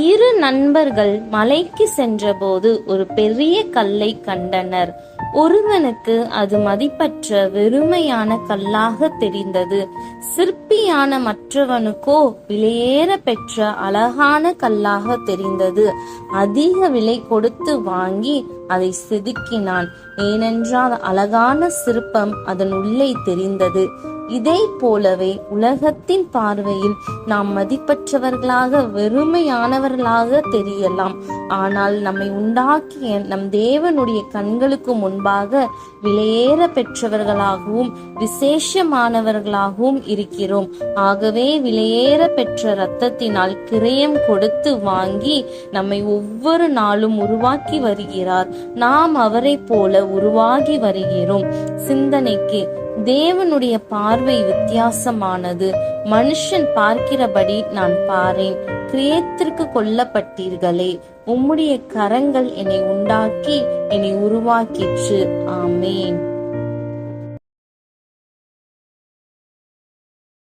இரு நண்பர்கள் மலைக்கு சென்றபோது ஒரு பெரிய கல்லை கண்டனர். ஒருவனுக்கு அது மதிப்பற்ற வெறுமையான கல்லாக தெரிந்தது. சிற்பியான மற்றவனுக்கோ விலையேற பெற்ற அழகான கல்லாக தெரிந்தது. அதிக விலை கொடுத்து வாங்கி அதை செதுக்கினான். ஏனென்றால் அழகான சிற்பம் அதன் உள்ளே தெரிந்தது. இதே போலவே உலகத்தின் பார்வையில் நாம் மதிப்பற்றவர்களாக வெறுமையானவர்களாக தெரியலாம். ஆனால் நம்மை உண்டாக்கிய நம் தேவனுடைய கண்களுக்கு முன்பாக விலையேற பெற்றவர்களாகவும் விசேஷமானவர்களாகவும் இருக்கிறோம். ஆகவே விலையேற பெற்ற இரத்தத்தினால் கிரயம் கொடுத்து வாங்கி நம்மை ஒவ்வொரு நாளும் உருவாக்கி வருகிறார். நாம் அவரை போல உருவாகி வருகிறோம். சிந்தனைக்கு, தேவனுடைய பார்வை வித்தியாசமானது. மனுஷன் பார்க்கிறபடி நான் பாரேன். கிரியத்திற்கு கொல்லப்பட்டீர்களே, உம்முடைய கரங்கள் என்னை உண்டாக்கி என்னை உருவாக்கிற்று. ஆமேன்.